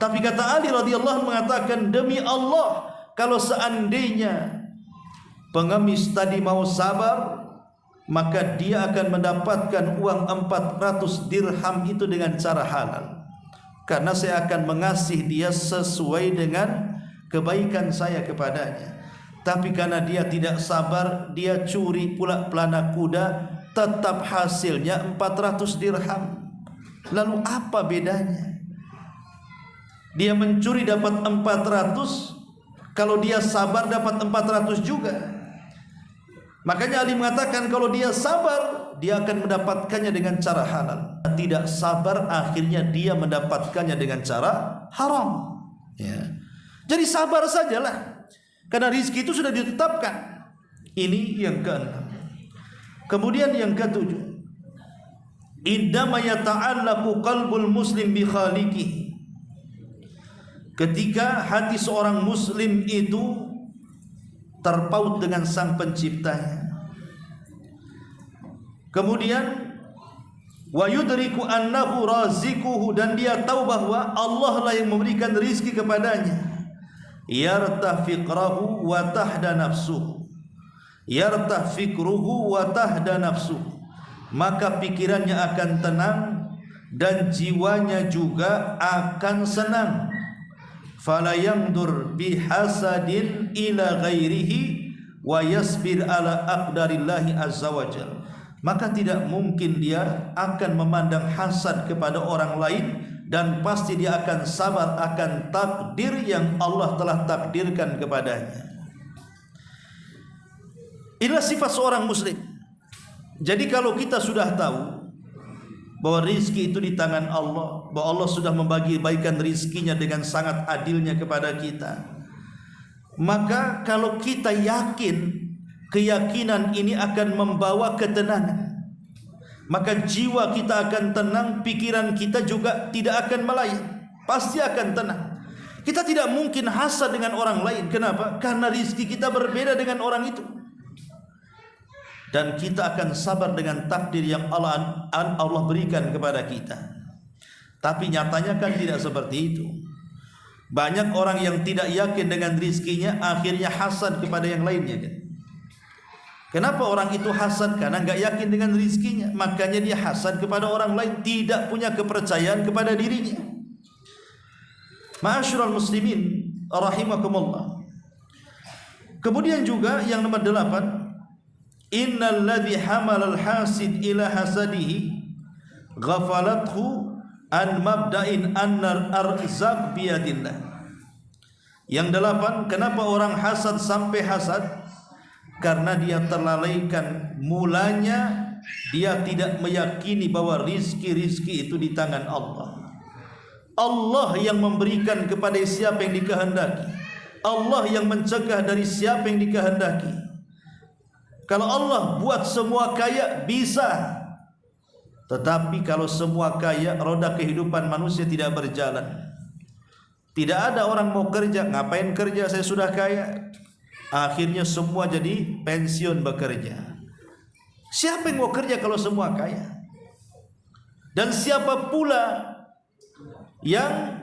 Tapi kata Ali radhiyallahu mengatakan, demi Allah, kalau seandainya pengemis tadi mau sabar, maka dia akan mendapatkan uang 400 dirham itu dengan cara halal. Karena saya akan mengasihi dia sesuai dengan kebaikan saya kepadanya. Tapi karena dia tidak sabar, dia curi pula pelana kuda, tetap hasilnya 400 dirham. Lalu apa bedanya? Dia mencuri dapat 400, kalau dia sabar dapat 400 juga. Makanya Ali mengatakan kalau dia sabar, dia akan mendapatkannya dengan cara halal. Tidak sabar, akhirnya dia mendapatkannya dengan cara haram. Ya. Jadi sabar sajalah, karena rizki itu sudah ditetapkan. Ini yang keenam. Kemudian yang ketujuh, indama yata'allaqu qalbul muslim bi khaliqihi. Ketika hati seorang muslim itu terpaut dengan sang penciptanya. Kemudian wa yudriku annahu razikuhu, dan dia tahu bahwa Allah lah yang memberikan rizki kepadanya. Yartah fikrahu wa tahda nafsuhu. Yartah fikruhu wa tahda nafsuhu. Maka pikirannya akan tenang dan jiwanya juga akan senang. Fala yangdur bihasadin ila ghairihi wa yasbir ala aqdarillahi azza wajal. Maka tidak mungkin dia akan memandang hasad kepada orang lain, dan pasti dia akan sabar akan takdir yang Allah telah takdirkan kepadanya. Inilah sifat seorang muslim. Jadi kalau kita sudah tahu bahwa rizki itu di tangan Allah, bahwa Allah sudah membagi baikan rizkinya dengan sangat adilnya kepada kita, maka kalau kita yakin, keyakinan ini akan membawa ketenangan, maka jiwa kita akan tenang, pikiran kita juga tidak akan melayang, pasti akan tenang. Kita tidak mungkin hasad dengan orang lain. Kenapa? Karena rizki kita berbeda dengan orang itu. Dan kita akan sabar dengan takdir yang Allah berikan kepada kita. Tapi nyatanya kan tidak seperti itu. Banyak orang yang tidak yakin dengan rizkinya, akhirnya hasad kepada yang lainnya. Kenapa orang itu hasad? Karena nggak yakin dengan rizkinya, makanya dia hasad kepada orang lain, tidak punya kepercayaan kepada dirinya. Ma'asyiral muslimin rahimakumullah. Kemudian juga yang nomor 8, innal ladzi hamalal hasid ila hasadihi ghafalathu an mabda'in annar arzaq biyadillah. Yang 8, kenapa orang hasad sampai hasad? Karena dia terlalaikan, mulanya dia tidak meyakini bahwa rizki-rizki itu di tangan Allah. Allah yang memberikan kepada siapa yang dikehendaki, Allah yang mencegah dari siapa yang dikehendaki. Kalau Allah buat semua kaya, bisa. Tetapi kalau semua kaya, roda kehidupan manusia tidak berjalan. Tidak ada orang mau kerja, ngapain kerja, saya sudah kaya. Akhirnya semua jadi pensiun bekerja. Siapa yang mau kerja kalau semua kaya? Dan siapa pula yang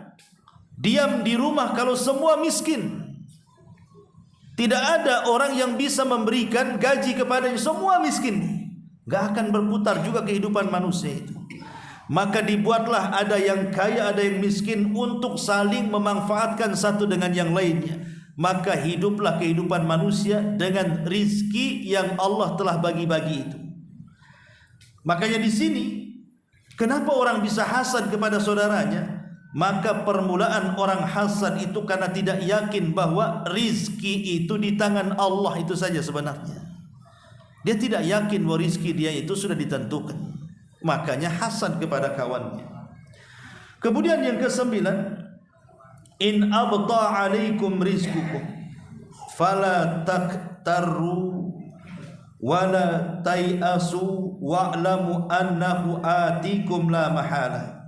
diam di rumah kalau semua miskin? Tidak ada orang yang bisa memberikan gaji kepadanya, semua miskin. Gak akan berputar juga kehidupan manusia itu. Maka dibuatlah ada yang kaya, ada yang miskin untuk saling memanfaatkan satu dengan yang lainnya. Maka hiduplah kehidupan manusia dengan rizki yang Allah telah bagi-bagi itu. Makanya di sini, kenapa orang bisa hasad kepada saudaranya? Maka permulaan orang hasad itu karena tidak yakin bahwa rizki itu di tangan Allah itu saja sebenarnya. Dia tidak yakin bahwa rizki dia itu sudah ditentukan. Makanya hasad kepada kawannya. Kemudian yang ke-9, in abta alaikum rizqukum fala taktaru wala tayasu wa'lamu annahu atikum la mahala.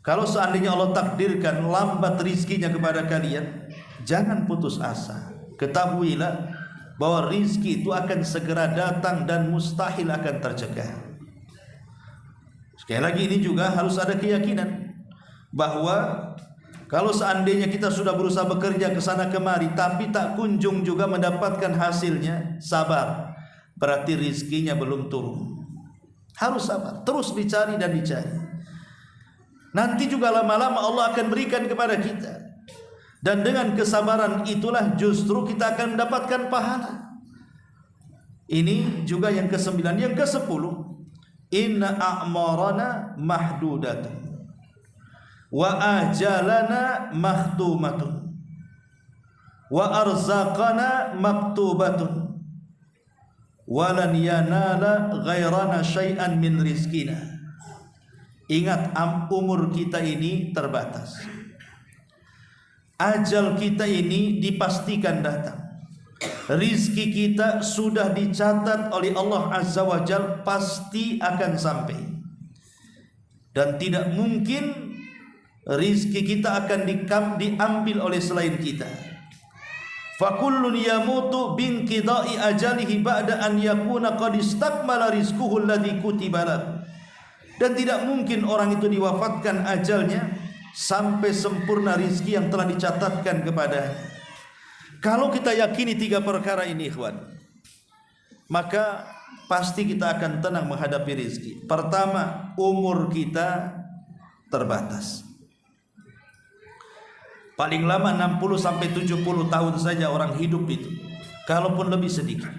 Kalau seandainya Allah takdirkan lambat rizkinya kepada kalian, jangan putus asa. Ketahuilah bahwa rizki itu akan segera datang dan mustahil akan tercegah. Sekali lagi ini juga harus ada keyakinan bahwa kalau seandainya kita sudah berusaha bekerja ke sana kemari tapi tak kunjung juga mendapatkan hasilnya, sabar. Berarti rizkinya belum turun. Harus sabar, terus dicari dan dicari. Nanti juga lama-lama Allah akan berikan kepada kita. Dan dengan kesabaran itulah justru kita akan mendapatkan pahala. Ini juga yang ke-9. Yang ke-10, inna a'marana mahdudatun wa ajalana makhtumatun wa arzaqana maktubatun walan yanala ghairana syai'an min rizkina. Ingat, umur kita ini terbatas. Ajal kita ini dipastikan datang. Rizki kita sudah dicatat oleh Allah Azza wa Jal, pasti akan sampai. Dan tidak mungkin rizki kita akan diambil oleh selain kita. Fakullun yamutu binqidai ajalihi ba'da an yakuna qad istakmala rizquhu alladhi kutiba lahu. Dan tidak mungkin orang itu diwafatkan ajalnya sampai sempurna rizki yang telah dicatatkan kepadanya. Kalau kita yakini 3 perkara ini, ikhwan, maka pasti kita akan tenang menghadapi rizki. Pertama, umur kita terbatas. Paling lama 60 sampai 70 tahun saja orang hidup itu, kalaupun lebih sedikit.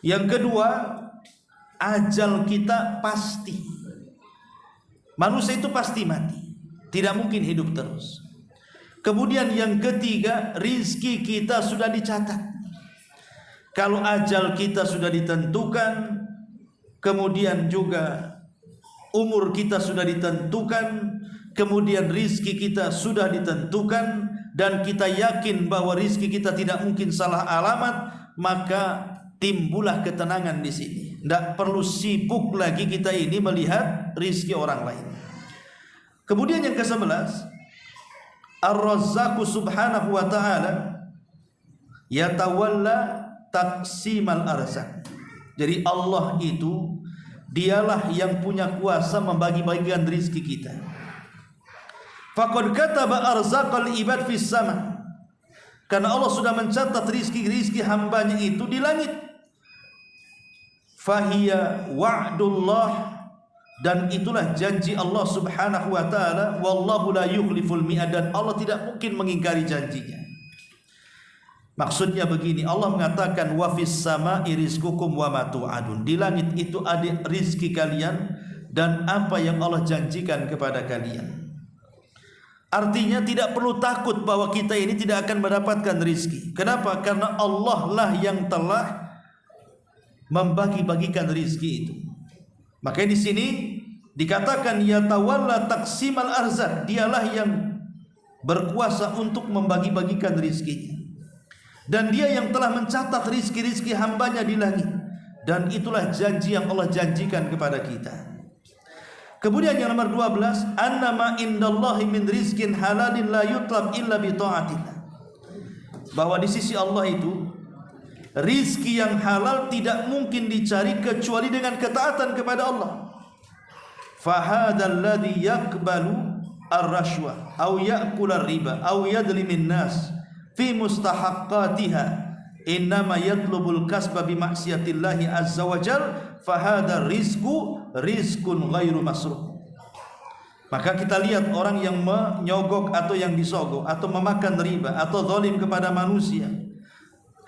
Yang kedua, ajal kita pasti. Manusia itu pasti mati, tidak mungkin hidup terus. Kemudian yang ketiga, rizki kita sudah dicatat. Kalau ajal kita sudah ditentukan, kemudian juga umur kita sudah ditentukan, kemudian rizki kita sudah ditentukan, dan kita yakin bahwa rizki kita tidak mungkin salah alamat, maka timbullah ketenangan di sini. Tidak perlu sibuk lagi kita ini melihat rizki orang lain. Kemudian yang ke-11, Ar-Razzaqu subhanahu wa ta'ala yatawalla taqsimal arzaq. Jadi Allah itu dialah yang punya kuasa membagi-bagikan rizki kita. Faqad kataba arzaqal ibad fis sama. Karena Allah sudah mencatat rizki-rizki hambanya itu di langit. Fahiya wa'dullah, dan itulah janji Allah subhanahu wa ta'ala. Wallahu la yukhliful mi'ad, dan Allah tidak mungkin mengingkari janjinya. Maksudnya begini, Allah mengatakan wa fis sama'i rizqukum wa ma tu'adun. Di langit itu ada rizki kalian dan apa yang Allah janjikan kepada kalian. Artinya tidak perlu takut bahwa kita ini tidak akan mendapatkan rizki. Kenapa? Karena Allah lah yang telah membagi-bagikan rizki itu. Makanya di sini dikatakan yatawalla taqsimal arzaq, dialah yang berkuasa untuk membagi-bagikan rizkinya. Dan dia yang telah mencatat rizki-rizki hambanya di langit. Dan itulah janji yang Allah janjikan kepada kita. Kemudian yang nomor 12, annama indallahi min rizkin halalin la yutlab illa bi ta'atillah. Bahwa di sisi Allah itu rizki yang halal tidak mungkin dicari kecuali dengan ketaatan kepada Allah. Fahadzal ladzi yaqbalu ar-rashwa aw ya'kul ar-riba aw yadlimin nas fi mustahaqqatiha innama yatlubul kasba bi ma'siyatillahi azza wa jalla fahadzal rizqun ghairu masruh. Maka kita lihat orang yang menyogok atau yang disogok atau memakan riba atau zalim kepada manusia,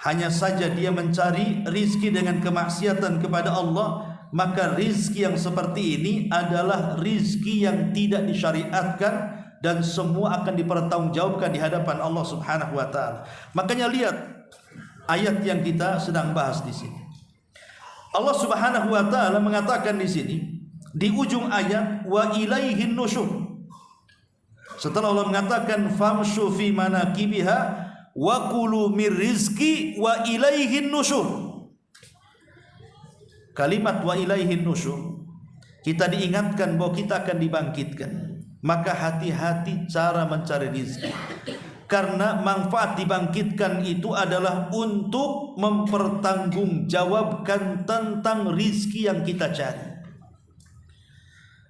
hanya saja dia mencari rizki dengan kemaksiatan kepada Allah, maka rizki yang seperti ini adalah rizki yang tidak disyariatkan dan semua akan dipertanggungjawabkan di hadapan Allah Subhanahu wa taala. Makanya lihat ayat yang kita sedang bahas di sini. Allah Subhanahu wa taala mengatakan di sini di ujung ayat wa ilaihin nusyur. Setelah Allah mengatakan famshu fi manakibiha wa kulu mir rizqi wa ilaihin nusyur. Kalimat wa ilaihin nusyur, kita diingatkan bahwa kita akan dibangkitkan. Maka hati-hati cara mencari rizki, karena manfaat dibangkitkan itu adalah untuk mempertanggungjawabkan tentang rizki yang kita cari.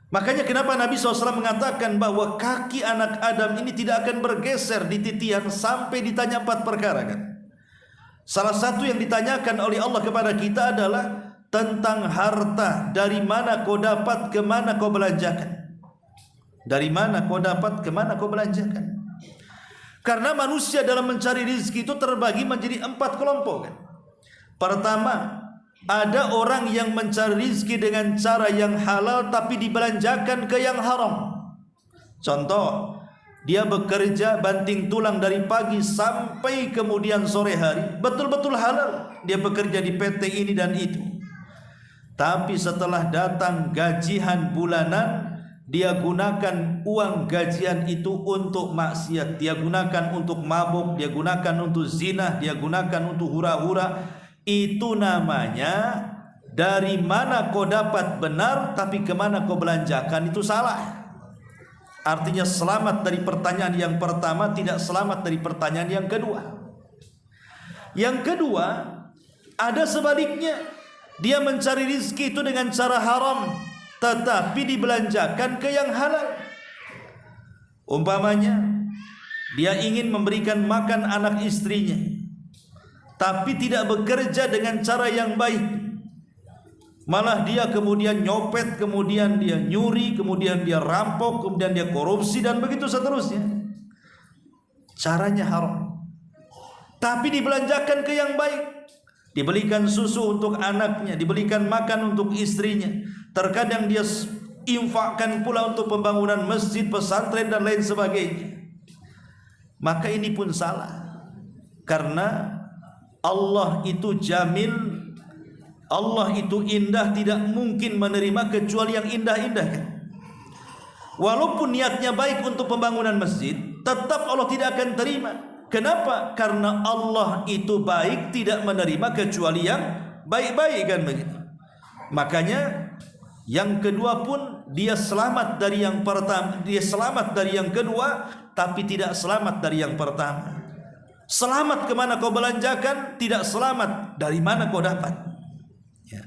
Makanya kenapa Nabi SAW mengatakan bahwa kaki anak Adam ini tidak akan bergeser di titian sampai ditanya 4 perkara kan? Salah satu yang ditanyakan oleh Allah kepada kita adalah tentang harta. Dari mana kau dapat, kemana kau belanjakan? Dari mana kau dapat, kemana kau belanjakan? Karena manusia dalam mencari rezeki itu terbagi menjadi 4 kelompok kan? Pertama, ada orang yang mencari rezeki dengan cara yang halal tapi dibelanjakan ke yang haram. Contoh, dia bekerja banting tulang dari pagi sampai kemudian sore hari, betul-betul halal. Dia bekerja di PT ini dan itu. Tapi setelah datang gajian bulanan, dia gunakan uang gajian itu untuk maksiat. Dia gunakan untuk mabuk, dia gunakan untuk zina, dia gunakan untuk hura-hura. Itu namanya dari mana kau dapat benar, tapi kemana kau belanjakan itu salah. Artinya selamat dari pertanyaan yang pertama, tidak selamat dari pertanyaan yang kedua. Yang kedua, ada sebaliknya. Dia mencari rizki itu dengan cara haram, tetapi dibelanjakan ke yang halal. Umpamanya, dia ingin memberikan makan anak istrinya, tapi tidak bekerja dengan cara yang baik. Malah dia kemudian nyopet, kemudian dia nyuri, kemudian dia rampok, kemudian dia korupsi, dan begitu seterusnya. Caranya haram, tapi dibelanjakan ke yang baik. Dibelikan susu untuk anaknya, dibelikan makan untuk istrinya. Terkadang dia infakkan pula untuk pembangunan masjid, pesantren, dan lain sebagainya. Maka ini pun salah, karena Allah itu jamil, Allah itu indah, tidak mungkin menerima kecuali yang indah-indah kan? Walaupun niatnya baik untuk pembangunan masjid, tetap Allah tidak akan terima. Kenapa? Karena Allah itu baik, tidak menerima kecuali yang baik-baik kan begitu. Makanya yang kedua pun dia selamat dari yang pertama, dia selamat dari yang kedua, tapi tidak selamat dari yang pertama. Selamat kemana kau belanjakan, tidak selamat dari mana kau dapat. Ya.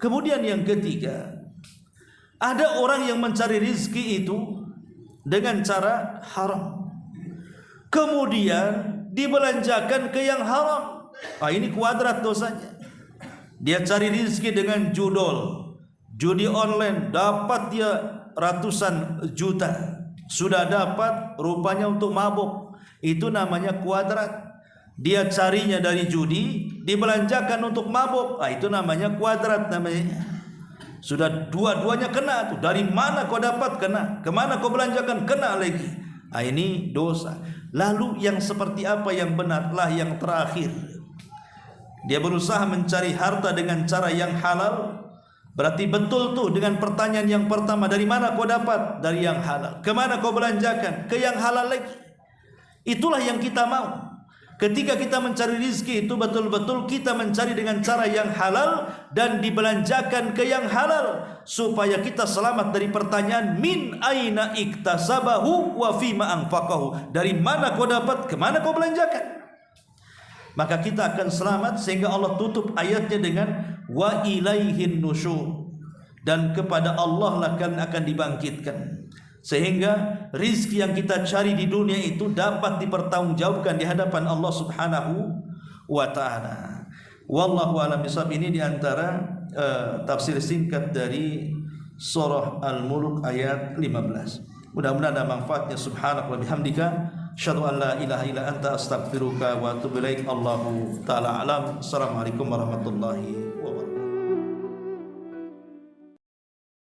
Kemudian yang ketiga, ada orang yang mencari rizki itu dengan cara haram, kemudian dibelanjakan ke yang haram. Ini kuadrat dosanya. Dia cari rizki dengan judi online, dapat dia ratusan juta. Sudah dapat, rupanya untuk mabuk. Itu namanya kuadrat. Dia carinya dari judi, dibelanjakan untuk mabuk. Itu namanya kuadrat namanya. Sudah dua-duanya kena tuh. Dari mana kau dapat kena, kemana kau belanjakan kena lagi. Ini dosa. Lalu yang seperti apa yang benarlah yang terakhir? Dia berusaha mencari harta dengan cara yang halal. Berarti betul tuh dengan pertanyaan yang pertama, dari mana kau dapat? Dari yang halal. Kemana kau belanjakan? Ke yang halal lagi. Itulah yang kita mau. Ketika kita mencari rizki itu betul-betul kita mencari dengan cara yang halal dan dibelanjakan ke yang halal supaya kita selamat dari pertanyaan min aina iktasabahu wa fima anfaqahu. Dari mana kau dapat, ke mana kau belanjakan? Maka kita akan selamat sehingga Allah tutup ayatnya dengan wa ilaihin nusyur, dan kepada Allah lah akan dibangkitkan. Sehingga rizki yang kita cari di dunia itu dapat dipertanggungjawabkan di hadapan Allah Subhanahu wa taala. Wallahu a'lam bishawab. Ini di antara tafsir singkat dari surah Al-Mulk ayat 15. Mudah-mudahan ada manfaatnya. Subhanaka wa bihamdika asyhadu an la ilaha illa anta astaghfiruka wa atubu ilaik. Allahu taala alam. Assalamualaikum warahmatullahi wabarakatuh.